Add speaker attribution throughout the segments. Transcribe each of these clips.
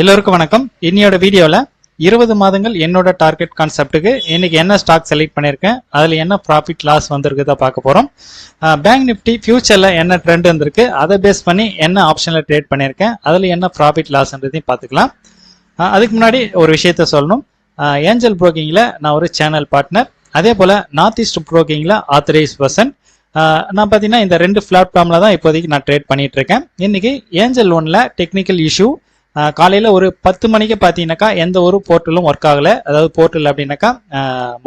Speaker 1: எல்லோருக்கும் வணக்கம். இன்னையோட வீடியோல 20 மாதங்கள் என்னோட டார்கெட் கான்செப்ட்டுக்கு இன்னைக்கு என்ன ஸ்டாக் செலக்ட் பண்ணியிருக்கேன், அதில் என்ன ப்ராஃபிட் லாஸ் வந்திருக்குதா பார்க்க போகிறோம். பேங்க் நிஃப்டி ஃபியூச்சரில் என்ன ட்ரெண்ட் வந்திருக்கு, அதை பேஸ் பண்ணி என்ன ஆப்ஷனில் ட்ரேட் பண்ணியிருக்கேன், அதில் என்ன ப்ராஃபிட் லாஸ்ன்றதையும் பார்த்துக்கலாம். அதுக்கு முன்னாடி ஒரு விஷயத்த சொல்லணும். ஏஞ்சல் புரோக்கிங்கில் நான் ஒரு சேனல் பார்ட்னர், அதே போல் நார்த் ஈஸ்ட் புரோக்கிங்கில் ஆத்தரைஸ் பர்சன். நான் பார்த்தீங்கன்னா இந்த ரெண்டு பிளாட்ஃபார்மில் தான் இப்போதைக்கு நான் ட்ரேட் பண்ணிட்டு இருக்கேன். இன்னைக்கு ஏஞ்சல் ஒன்ல டெக்னிக்கல் இஷ்யூ காலையில் ஒரு 10 மணிக்கு பார்த்தீங்கன்னாக்கா எந்த ஒரு போர்ட்டலும் ஒர்க் ஆகலை. அதாவது போர்ட்டல் அப்படின்னாக்கா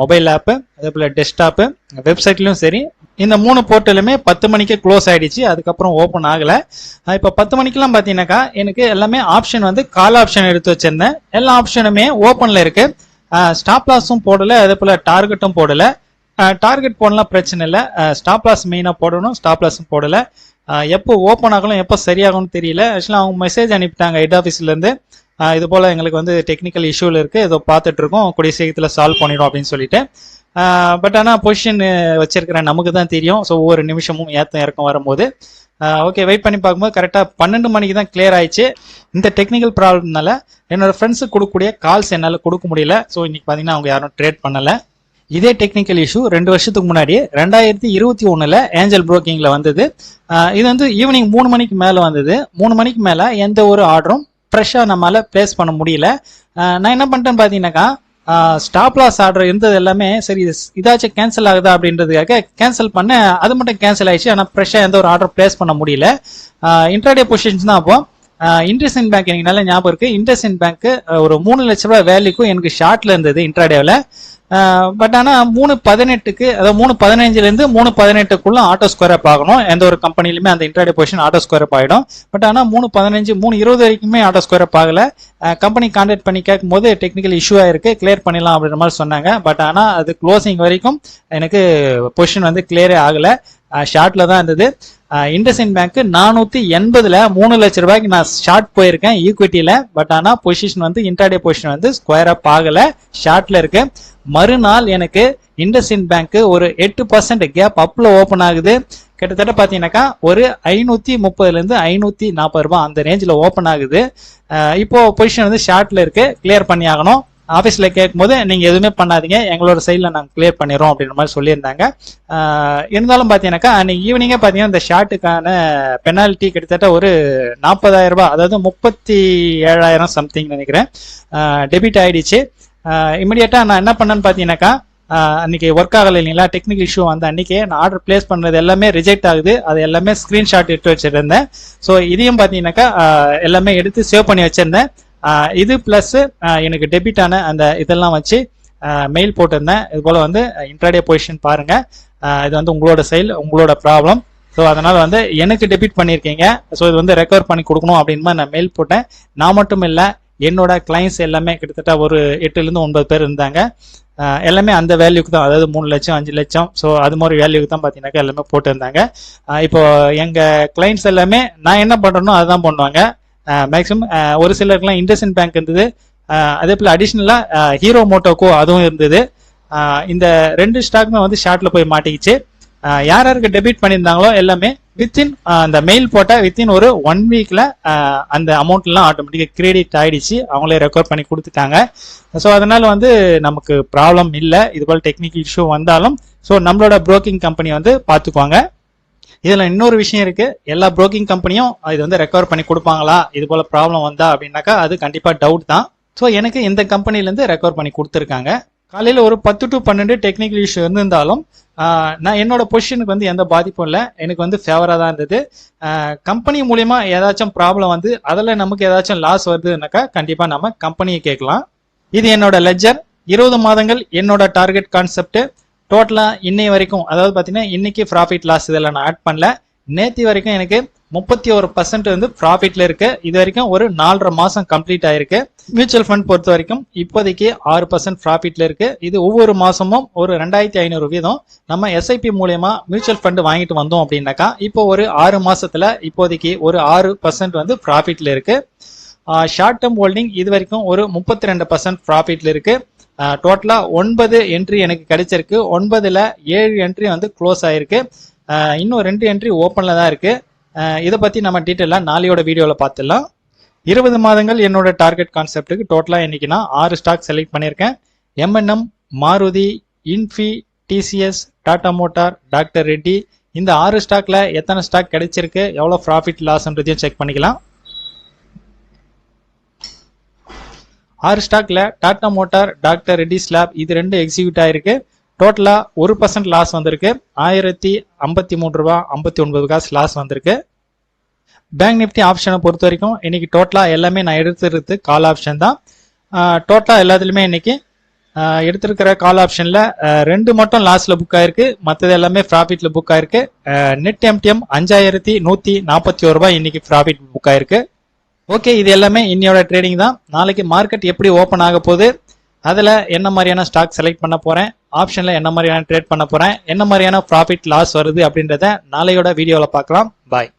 Speaker 1: மொபைல் ஆப்பு, அதே போல் டெஸ்க்டாப்பு, வெப்சைட்லையும் சரி, இந்த 3 போர்ட்டலுமே 10 மணிக்கு க்ளோஸ் ஆகிடுச்சு. அதுக்கப்புறம் ஓப்பன் ஆகலை. இப்போ 10 மணிக்கெலாம் பார்த்தீங்கன்னாக்கா எனக்கு எல்லாமே ஆப்ஷன் வந்து கால் ஆப்ஷன் எடுத்து வச்சிருந்தேன். எல்லா ஆப்ஷனுமே ஓப்பனில் இருக்கு. ஸ்டாப் லாஸும் போடலை, அதே போல் டார்கெட்டும் போடலை. டார்கெட் போடலாம் பிரச்சனை இல்லை, ஸ்டாப் லாஸ் மெயினாக போடணும், ஸ்டாப் லாஸும் போடலை. எப்போ ஓப்பன் ஆகலாம் எப்போ சரியாகும்னு தெரியல. ஆக்சுவலாக அவங்க மெசேஜ் அனுப்பிட்டாங்க ஹெட் ஆஃபீஸ்லேருந்து, இது போல் எங்களுக்கு வந்து டெக்னிக்கல் இஷ்யூவில் இருக்குது, ஏதோ பார்த்துட்டு இருக்கோம், கூடிய சீக்கிரத்தில் சால்வ் பண்ணிடும் அப்படின்னு சொல்லிட்டு. பட் ஆனால் பொசிஷன் வச்சிருக்கிறேன் நமக்கு தான் தெரியும். ஸோ ஒவ்வொரு நிமிஷமும் ஏற்றம் இறக்கம் வரும்போது ஓகே வெயிட் பண்ணி பார்க்கும்போது கரெக்டாக 12 மணிக்கு தான் கிளியர் ஆயிடுச்சு. இந்த டெக்னிக்கல் ப்ராப்ளம்னால என்னோட ஃப்ரெண்ட்ஸுக்கு கொடுக்கக்கூடிய கால்ஸ் என்னால் கொடுக்க முடியல. ஸோ இன்னைக்கு பார்த்தீங்கன்னா அவங்க யாரும் ட்ரேட் பண்ணலை. இதே டெக்னிக்கல் இஷ்யூ 2 வருஷத்துக்கு முன்னாடி 2021 ஏஞ்சல் புரோக்கிங்ல வந்தது. இது வந்து ஈவினிங் 3 மணிக்கு மேலே வந்தது. 3 மணிக்கு மேலே எந்த ஒரு ஆர்டரும் ஃப்ரெஷ்ஷாக நம்மளால பிளேஸ் பண்ண முடியல. நான் என்ன பண்ணிட்டேன்னு பார்த்தீங்கன்னாக்கா, ஸ்டாப் லாஸ் ஆர்டர் இருந்தது எல்லாமே சரி இதாச்சும் கேன்சல் ஆகுதா அப்படின்றதுக்காக கேன்சல் பண்ண, அது மட்டும் கேன்சல் ஆயிடுச்சு. ஆனால் ஃப்ரெஷ்ஷாக எந்த ஒரு ஆர்டர் பிளேஸ் பண்ண முடியல. இன்ட்ராடே பொசிஷன்ஸ் தான். அப்போ இண்டஸ்இண்ட் பேங்க் எனக்கு நல்ல ஞாபகம் இருக்கு. இண்டஸ்இண்ட் பேங்க் ஒரு 3 லட்ச ரூபாய் வேல்யூக்கும் எனக்கு ஷார்ட்ல இருந்தது இன்ட்ராடேவில். பட் ஆனால் 3.18க்கு, அதாவது 3.15லேருந்து 3.18க்குள்ள ஆட்டோ ஸ்கொயர் அப் ஆகணும். எந்த ஒரு கம்பெனிலுமே அந்த இன்ட்ராடே பொசிஷன் ஆட்டோ ஸ்கொயர் அப் ஆகிடும். பட் ஆனால் 3.15 3.20 வரைக்குமே ஆட்டோ ஸ்கொயர் அப் ஆகலை. கம்பெனி கான்டாக்ட் பண்ணி கேட்கும் போது டெக்னிக்கல் இஷ்யூ ஆயிருக்கு, கிளியர் பண்ணிடலாம் அப்படின்ற மாதிரி சொன்னாங்க. பட் ஆனால் அது க்ளோசிங் வரைக்கும் எனக்கு பொசிஷன் வந்து கிளியரே ஆகலை, ஷார்ட்ல தான் இருந்தது. இண்டஸ்இண்ட் பேங்க் 480ல 3 லட்ச ரூபாய்க்கு நான் ஷார்ட் போயிருக்கேன் ஈக்விட்டியில. பட் ஆனால் பொசிஷன் வந்து இன்ட்ராடே பொசிஷன் வந்து ஸ்கொயர் அப் ஆகலை, ஷார்ட்ல இருக்கு. மறுநாள் எனக்கு இண்டஸ்இண்ட் பேங்க் ஒரு 8% கேப் அப்ல ஓபன் ஆகுது. கிட்டத்தட்ட பாத்தீங்கன்னாக்கா ஒரு 530லேருந்து 540 ரூபாய் அந்த ரேஞ்சில் ஓப்பன் ஆகுது. இப்போ பொசிஷன் வந்து ஷார்ட்ல இருக்கு, கிளியர் பண்ணி ஆகணும். ஆஃபீஸில் கேட்கும்போது நீங்கள் எதுவுமே பண்ணாதீங்க, எங்களோட சைடில் நாங்கள் கிளியர் பண்ணிடுறோம் அப்படின்ற மாதிரி சொல்லியிருந்தாங்க. இருந்தாலும் பார்த்தீங்கன்னாக்கா அன்னைக்கு ஈவினிங்கே பார்த்தீங்கன்னா இந்த ஷார்ட்டுக்கான பெனால்ட்டி கிட்டத்தட்ட ஒரு 40,000 ரூபாய், அதாவது 37,000 சம்திங் நினைக்கிறேன், டெபிட் ஆகிடுச்சு. இமிடியேட்டாக நான் என்ன பண்ணேன்னு பார்த்தீங்கன்னாக்கா, அன்னைக்கு ஒர்க் ஆகலை இல்லைங்களா, டெக்னிக்கல் இஷ்யூ வந்து அன்னைக்கே நான் ஆர்டர் பிளேஸ் பண்ணுறது எல்லாமே ரிஜெக்ட் ஆகுது. அது எல்லாமே ஸ்க்ரீன்ஷாட் எடுத்து வச்சுருந்தேன். ஸோ இதையும் பார்த்தீங்கன்னாக்கா எல்லாமே எடுத்து சேவ் பண்ணி வச்சுருந்தேன். இது பிளஸ் எனக்கு டெபிட் ஆன அந்த இதெல்லாம் வச்சு மெயில் போட்டிருந்தேன். இது போல் வந்து இன்ட்ராடே பொசிஷன் பாருங்க, இது வந்து உங்களோட செயல், உங்களோட ப்ராப்ளம். ஸோ அதனால வந்து எனக்கு டெபிட் பண்ணியிருக்கீங்க, ஸோ இது வந்து ரெக்கவர் பண்ணி கொடுக்கணும் அப்படின்னு நான் மெயில் போட்டேன். நான் மட்டும் இல்லை, என்னோட கிளைண்ட்ஸ் எல்லாமே கிட்டத்தட்ட ஒரு 8லேருந்து 9 பேர் இருந்தாங்க. எல்லாமே அந்த வேல்யூக்கு தான், அதாவது 3 லட்சம் 5 லட்சம், ஸோ அது மாதிரி வேல்யூக்கு தான் பார்த்தீங்கன்னாக்கா எல்லாமே போட்டிருந்தாங்க. இப்போ எங்கள் கிளைண்ட்ஸ் எல்லாமே நான் என்ன பண்ணுறேனோ அதுதான் பண்ணுவாங்க. மேக்ஸிமம் ஒரு சிலருக்குலாம் இண்டஸ்இண்ட் பேங்க் இருந்தது, அதே போல் அடிஷ்னலாக ஹீரோ மோட்டோக்கோ அதுவும் இருந்தது. இந்த 2 ஸ்டாக்குமே வந்து ஷார்ட்ல போய் மாட்டிக்கிச்சு. யார் யாருக்கு டெபிட் பண்ணியிருந்தாங்களோ எல்லாமே வித்தின் அந்த மெயில் போட்ட வித்தின் ஒரு 1 வீக்ல அந்த அமௌண்ட்லாம் ஆட்டோமேட்டிக்காக கிரெடிட் ஆயிடுச்சு, அவங்களே ரெக்கவர் பண்ணி கொடுத்துட்டாங்க. ஸோ அதனால வந்து நமக்கு ப்ராப்ளம் இல்லை. இது போல் டெக்னிக்கல் இஷ்யூ வந்தாலும் ஸோ நம்மளோட புரோக்கிங் கம்பெனி வந்து பார்த்துக்குவாங்க. இதுல இன்னொரு விஷயம் இருக்கு, எல்லா புரோக்கிங் கம்பெனியும் இது வந்து ரெக்கவர் பண்ணி கொடுப்பாங்களா, இது போல ப்ராப்ளம் வந்தா அப்படின்னாக்கா அது கண்டிப்பா டவுட் தான். ஸோ எனக்கு இந்த கம்பெனில இருந்து ரெக்கவர் பண்ணி கொடுத்துருக்காங்க. காலையில ஒரு 10 to 12 டெக்னிக்கல் இஷ்யூ இருந்திருந்தாலும் நான் என்னோட பொசிஷனுக்கு வந்து எந்த பாதிப்பும் இல்லை, எனக்கு வந்து ஃபேவரா தான் இருந்தது. கம்பெனி மூலியமா ஏதாச்சும் ப்ராப்ளம் வந்து அதில் நமக்கு ஏதாச்சும் லாஸ் வருதுன்னாக்கா கண்டிப்பா நம்ம கம்பெனியை கேட்கலாம். இது என்னோட லெட்ஜர், 20 மாதங்கள் என்னோட டார்கெட் கான்செப்ட். டோட்டலா இன்னை வரைக்கும், அதாவது பார்த்தீங்கன்னா இன்னைக்கு ப்ராஃபிட் லாஸ் இதெல்லாம் நான் ஆட் பண்ணல. நேற்று வரைக்கும் எனக்கு 31% வந்து ப்ராஃபிட்ல இருக்கு. இது வரைக்கும் ஒரு 4.5 மாசம் கம்ப்ளீட் ஆயிருக்கு. மியூச்சுவல் ஃபண்ட் பொறுத்த வரைக்கும் இப்போதைக்கு 6% ப்ராஃபிட்ல இருக்கு. இது ஒவ்வொரு மாசமும் ஒரு 2500 வீதம் நம்ம எஸ்ஐபி மூலயமா மியூச்சுவல் ஃபண்ட் வாங்கிட்டு வந்தோம் அப்படின்னாக்கா இப்போ ஒரு 6 மாசத்துல இப்போதைக்கு ஒரு 6% வந்து ப்ராஃபிட்ல இருக்கு. ஷார்ட் டேர்ம் ஹோல்டிங் இது வரைக்கும் ஒரு 32% ப்ராஃபிட்ல இருக்கு. டோட்டலா 9 என்ட்ரி எனக்கு கிடைச்சிருக்கு. 9ல் 7 என்ட்ரி வந்து க்ளோஸ் ஆயிருக்கு. இன்னும் 2 என்ட்ரி ஓப்பன்ல தான் இருக்கு. இதை பத்தி நம்ம டீட்டெயிலா நாளையோட வீடியோல பார்த்துடலாம். 20 மாதங்கள் என்னோட டார்கெட் கான்செப்ட்டுக்கு டோட்டலா இன்னைக்கு நான் 6 ஸ்டாக் செலக்ட் பண்ணியிருக்கேன். M&M, Maruti, Infy, TCS, Tata motor, doctor Reddy. இந்த 6 ஸ்டாக்ல எத்தனை ஸ்டாக் கிடைச்சிருக்கு, எவ்வளவு ப்ராஃபிட் லாஸ்ன்றதையும் செக் பண்ணிக்கலாம். 6 ஸ்டாக்ல டாடா மோட்டார், டாக்டர் ரெட்டி ஸ்லாப் இது ரெண்டு எக்ஸிக்யூட் ஆயிருக்கு. டோட்டலா 1% லாஸ் வந்திருக்கு. 1053 ரூபாய் 59 காசு லாஸ் வந்திருக்கு. பேங்க் நிப்டி ஆப்ஷனை பொறுத்த வரைக்கும் இன்னைக்கு டோட்டலா எல்லாமே நான் எடுத்துருக்கு கால் ஆப்ஷன் தான். டோட்டலா எல்லாத்துலயுமே இன்னைக்கு எடுத்திருக்கிற கால் ஆப்ஷன்ல 2 மட்டும் லாஸ்ல புக் ஆயிருக்கு, மற்றது எல்லாமே ப்ராஃபிட்ல புக் ஆயிருக்கு. நெட் எம்டிஎம் 5141 ரூபாய் இன்னைக்கு ப்ராஃபிட் புக் ஆயிருக்கு. ஓகே, இது எல்லாமே இன்னையோட ட்ரேடிங் தான். நாளைக்கு மார்க்கெட் எப்படி ஓப்பன் ஆக போகுது, அதுல என்ன மாதிரியான ஸ்டாக் செலக்ட் பண்ண போறேன், ஆப்ஷன்ல என்ன மாதிரியான ட்ரேட் பண்ண போறேன், என்ன மாதிரியான ப்ராஃபிட் லாஸ் வருது அப்படின்றத நாளையோட வீடியோல பார்க்கலாம். பாய்.